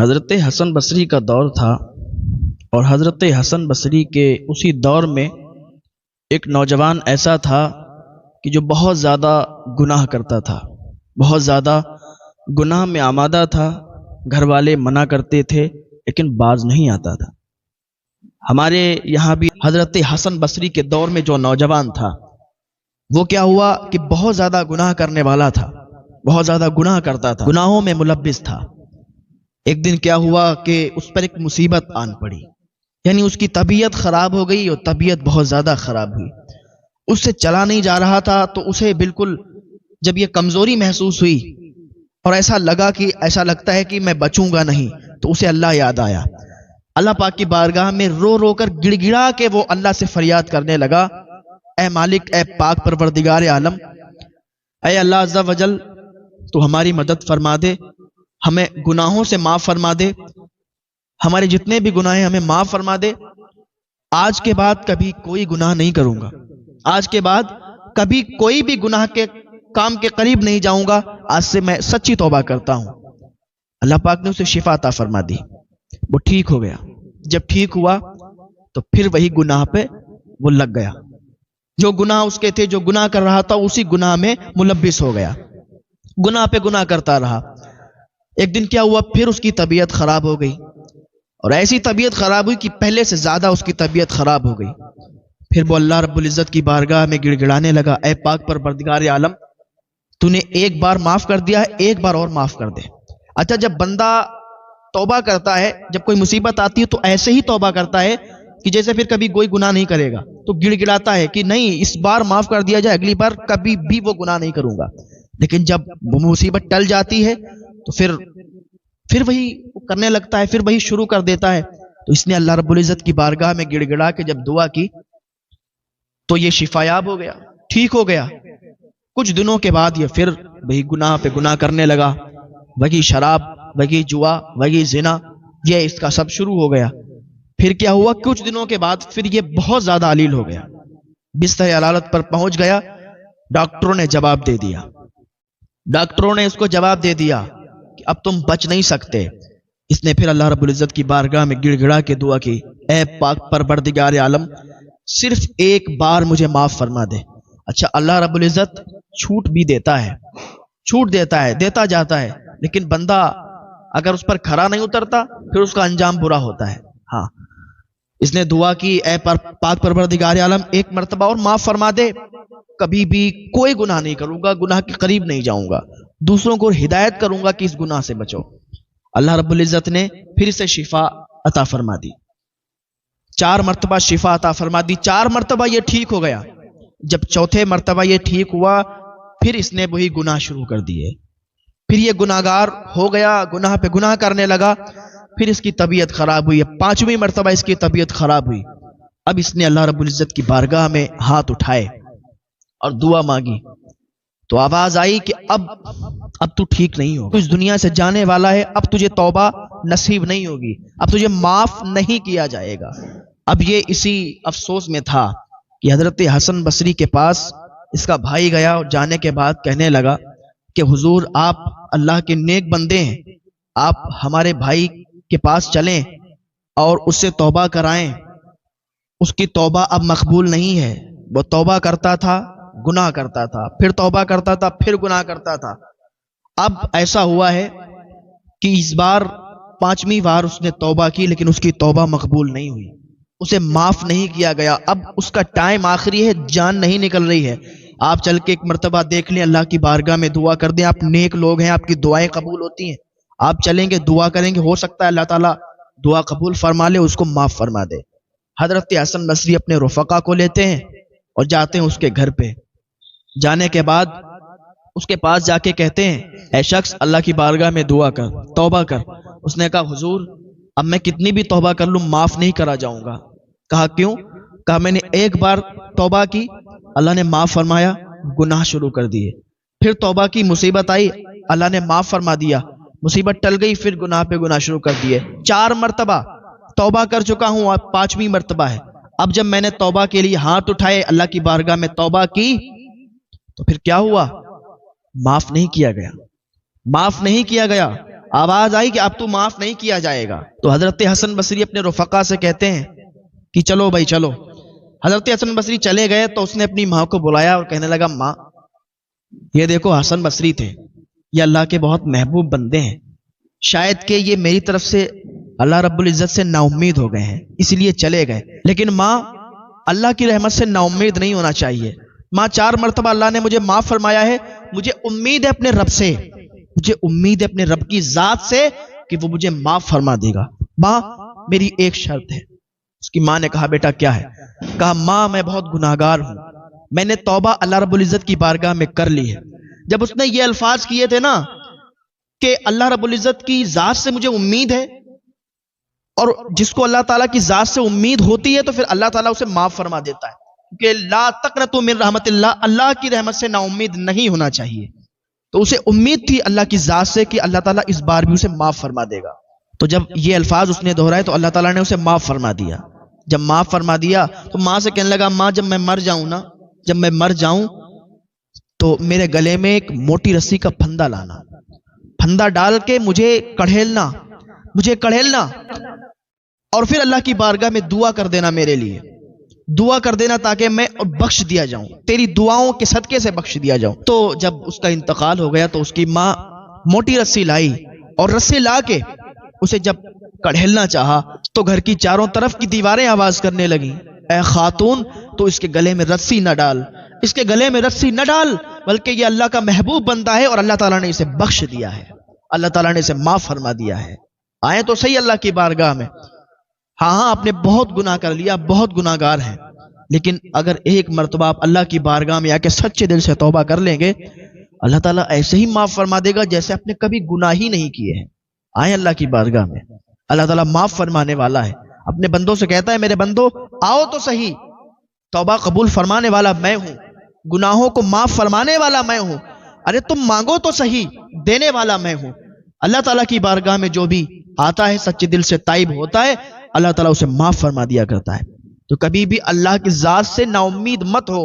حضرت حسن بصری کا دور تھا اور حضرت حسن بصری کے اسی دور میں ایک نوجوان ایسا تھا کہ جو بہت زیادہ گناہ کرتا تھا، بہت زیادہ گناہ میں آمادہ تھا۔ گھر والے منع کرتے تھے لیکن باز نہیں آتا تھا۔ ہمارے یہاں بھی حضرت حسن بصری کے دور میں جو نوجوان تھا وہ کیا ہوا کہ بہت زیادہ گناہ کرنے والا تھا، بہت زیادہ گناہ کرتا تھا، گناہوں میں ملبس تھا۔ ایک دن کیا ہوا کہ اس پر ایک مصیبت آن پڑی، یعنی اس کی طبیعت خراب ہو گئی اور طبیعت بہت زیادہ خراب ہوئی۔ اس سے چلا نہیں جا رہا تھا تو اسے بالکل جب یہ کمزوری محسوس ہوئی اور ایسا لگا کہ ایسا لگتا ہے کہ میں بچوں گا نہیں، تو اسے اللہ یاد آیا۔ اللہ پاک کی بارگاہ میں رو رو کر گڑ گڑا کے وہ اللہ سے فریاد کرنے لگا، اے مالک، اے پاک پروردگار عالم، اے اللہ عز و جل، تو ہماری مدد فرما دے، ہمیں گناہوں سے معاف فرما دے، ہمارے جتنے بھی گناہ ہیں ہمیں معاف فرما دے۔ آج کے بعد کبھی کوئی گناہ نہیں کروں گا، آج کے بعد کبھی کوئی بھی گناہ کے کام کے قریب نہیں جاؤں گا، آج سے میں سچی توبہ کرتا ہوں۔ اللہ پاک نے اسے شفا عطا فرما دی، وہ ٹھیک ہو گیا۔ جب ٹھیک ہوا تو پھر وہی گناہ پہ وہ لگ گیا، جو گناہ اس کے تھے، جو گناہ کر رہا تھا اسی گناہ میں ملبس ہو گیا، گناہ پہ گناہ کرتا رہا۔ ایک دن کیا ہوا، پھر اس کی طبیعت خراب ہو گئی، اور ایسی طبیعت خراب ہوئی کہ پہلے سے زیادہ اس کی طبیعت خراب ہو گئی۔ پھر وہ اللہ رب العزت کی بارگاہ میں گڑ گڑانے لگا، اے پاک پروردگار عالم، تو نے ایک بار معاف کر دیا ہے، ایک بار اور معاف کر دے۔ اچھا، جب بندہ توبہ کرتا ہے، جب کوئی مصیبت آتی ہے تو ایسے ہی توبہ کرتا ہے کہ جیسے پھر کبھی کوئی گناہ نہیں کرے گا، تو گڑ گڑاتا ہے کہ نہیں، اس بار معاف کر دیا جائے، اگلی بار کبھی بھی وہ گناہ نہیں کروں گا۔ لیکن جب وہ مصیبت ٹل جاتی ہے تو پھر وہی کرنے لگتا ہے، پھر وہی شروع کر دیتا ہے۔ تو اس نے اللہ رب العزت کی بارگاہ میں گڑ گڑا کے جب دعا کی تو یہ شفا یاب ہو گیا، ٹھیک ہو گیا۔ کچھ دنوں کے بعد یہ پھر وہی گناہ پہ گناہ کرنے لگا، وہی شراب، وہی جوا، وہی زنا، یہ اس کا سب شروع ہو گیا۔ پھر کیا ہوا، کچھ دنوں کے بعد پھر یہ بہت زیادہ علیل ہو گیا، بستر عدالت پر پہنچ گیا۔ ڈاکٹروں نے جواب دے دیا، ڈاکٹروں نے اس کو جواب دے دیا کہ اب تم بچ نہیں سکتے۔ اس نے پھر اللہ رب العزت کی بارگاہ میں گڑ گڑا کے دعا کی، اے پاک پروردگار عالم، صرف ایک بار مجھے معاف فرما دے۔ اچھا، اللہ رب العزت چھوٹ بھی دیتا ہے، چھوٹ دیتا ہے، دیتا جاتا ہے، لیکن بندہ اگر اس پر کھرا نہیں اترتا پھر اس کا انجام برا ہوتا ہے۔ ہاں، اس نے دعا کی، اے پاک پروردگار عالم، ایک مرتبہ اور معاف فرما دے، کبھی بھی کوئی گناہ نہیں کروں گا، گناہ کے قریب نہیں جاؤں گا، دوسروں کو ہدایت کروں گا کہ اس گناہ سے بچو۔ اللہ رب العزت نے پھر سے شفا عطا فرما دی، 4 مرتبہ شفا عطا فرما دی، 4 مرتبہ یہ ٹھیک ہو گیا۔ جب چوتھے مرتبہ یہ ٹھیک ہوا پھر اس نے وہی گناہ شروع کر دیے، پھر یہ گناہگار ہو گیا، گناہ پہ گناہ کرنے لگا، پھر اس کی طبیعت خراب ہوئی، 5ویں مرتبہ اس کی طبیعت خراب ہوئی۔ اب اس نے اللہ رب العزت کی بارگاہ میں ہاتھ اٹھائے اور دعا مانگی تو آواز آئی کہ اب تو ٹھیک نہیں ہو، تو اس دنیا سے جانے والا ہے، اب تجھے توبہ نصیب نہیں ہوگی، اب تجھے معاف نہیں کیا جائے گا۔ اب یہ اسی افسوس میں تھا کہ حضرت حسن بصری کے پاس اس کا بھائی گیا، اور جانے کے بعد کہنے لگا کہ حضور، آپ اللہ کے نیک بندے ہیں، آپ ہمارے بھائی کے پاس چلیں اور اس سے توبہ کرائیں، اس کی توبہ اب مقبول نہیں ہے، وہ توبہ کرتا تھا، گناہ کرتا تھا، پھر توبہ کرتا تھا، پھر گناہ کرتا تھا۔ اب ایسا ہوا ہے کہ اس بار 5ویں بار اس نے توبہ کی لیکن اس کی توبہ مقبول نہیں ہوئی، اسے معاف نہیں کیا گیا۔ اب اس کا ٹائم آخری ہے، جان نہیں نکل رہی ہے۔ آپ چل کے ایک مرتبہ دیکھ لیں، اللہ کی بارگاہ میں دعا کر دیں، آپ نیک لوگ ہیں، آپ کی دعائیں قبول ہوتی ہیں، آپ چلیں گے، دعا کریں گے، ہو سکتا ہے اللہ تعالیٰ دعا قبول فرما لے، اس کو معاف فرما دے۔ حضرت حسن بصری اپنے رفقا کو لیتے ہیں اور جاتے ہیں اس کے گھر پہ۔ جانے کے بعد اس کے پاس جا کے کہتے ہیں، اے شخص، اللہ کی بارگاہ میں دعا کر، توبہ کر۔ اس نے کہا، حضور، اب میں کتنی بھی توبہ کر لوں معاف نہیں کرا جاؤں گا۔ کہا کیوں؟ کہا میں نے ایک بار توبہ کی، اللہ نے معاف فرمایا، گناہ شروع کر دیے، پھر توبہ کی، مصیبت آئی، اللہ نے معاف فرما دیا، مصیبت ٹل گئی، پھر گناہ پہ گناہ شروع کر دیے۔ 4 مرتبہ توبہ کر چکا ہوں، اب 5ویں مرتبہ ہے۔ اب جب میں نے توبہ کے لیے ہاتھ اٹھائے، اللہ کی بارگاہ میں توبہ کی، تو پھر کیا ہوا؟ معاف نہیں کیا گیا، معاف نہیں کیا گیا۔ آواز آئی کہ اب تو معاف نہیں کیا جائے گا. تو حضرت حسن بصری اپنے رفقا سے کہتے ہیں کہ چلو بھائی چلو. حضرت حسن بصری چلے گئے تو اس نے اپنی ماں کو بلایا اور کہنے لگا ماں یہ دیکھو حسن بصری تھے، یہ اللہ کے بہت محبوب بندے ہیں، شاید کہ یہ میری طرف سے اللہ رب العزت سے نا امید ہو گئے ہیں اس لیے چلے گئے، لیکن ماں اللہ کی رحمت سے نا امید نہیں ہونا چاہیے. ماں 4 مرتبہ اللہ نے مجھے معاف فرمایا ہے، مجھے امید ہے اپنے رب سے، مجھے امید ہے اپنے رب کی ذات سے کہ وہ مجھے معاف فرما دے گا. ماں میری ایک شرط ہے. اس کی ماں نے کہا بیٹا کیا ہے؟ کہا ماں میں بہت گناہگار ہوں، میں نے توبہ اللہ رب العزت کی بارگاہ میں کر لی ہے. جب اس نے یہ الفاظ کیے تھے نا کہ اللہ رب العزت کی ذات سے مجھے امید ہے، اور جس کو اللہ تعالیٰ کی ذات سے امید ہوتی ہے تو پھر اللہ تعالیٰ اسے معاف فرما دیتا ہے، کہ لا تقنطوا من رحمت اللہ، اللہ کی رحمت سے نا امید نہیں ہونا چاہیے. تو اسے امید تھی اللہ کی ذات سے کہ اللہ تعالیٰ اس بار بھی اسے معاف فرما دے گا. تو جب یہ الفاظ اس نے دہرائے تو اللہ تعالیٰ نے اسے معاف فرما دیا. جب معاف فرما دیا تو ماں سے کہنے لگا ماں جب میں مر جاؤں نا، جب میں مر جاؤں تو میرے گلے میں ایک موٹی رسی کا پھندا لانا، پھندا ڈال کے مجھے کڑھیلنا اور پھر اللہ کی بارگاہ میں دعا کر دینا، میرے لیے دعا کر دینا تاکہ میں بخش دیا جاؤں، تیری دعاؤں کے صدقے سے بخش دیا جاؤں. تو جب اس کا انتقال ہو گیا تو اس کی ماں موٹی رسی لائی اور رسی لا کے اسے جب کڑھیلنا چاہا تو گھر کی چاروں طرف کی دیواریں آواز کرنے لگیں اے خاتون تو اس کے گلے میں رسی نہ ڈال، اس کے گلے میں رسی نہ ڈال، بلکہ یہ اللہ کا محبوب بندہ ہے اور اللہ تعالیٰ نے اسے بخش دیا ہے، اللہ تعالیٰ نے اسے معاف فرما دیا ہے. آئیں تو صحیح اللہ کی بارگاہ میں. ہاں آپ نے بہت گناہ کر لیا، بہت گناہ گار ہیں، لیکن اگر ایک مرتبہ آپ اللہ کی بارگاہ میں آ کے سچے دل سے توبہ کر لیں گے اللہ تعالیٰ ایسے ہی معاف فرما دے گا جیسے آپ نے کبھی گناہ ہی نہیں کیے ہیں. آئیں اللہ کی بارگاہ میں، اللہ تعالیٰ معاف فرمانے والا ہے. اپنے بندوں سے کہتا ہے میرے بندو آؤ تو صحیح، توبہ قبول فرمانے والا میں ہوں، گناہوں کو معاف فرمانے والا میں ہوں. ارے تم مانگو تو صحیح، دینے والا میں ہوں. اللہ تعالیٰ کی بارگاہ میں جو بھی آتا ہے سچے دل سے تائب ہوتا ہے اللہ تعالیٰ اسے معاف فرما دیا کرتا ہے. تو کبھی بھی اللہ کی ذات سے نا امید مت ہو.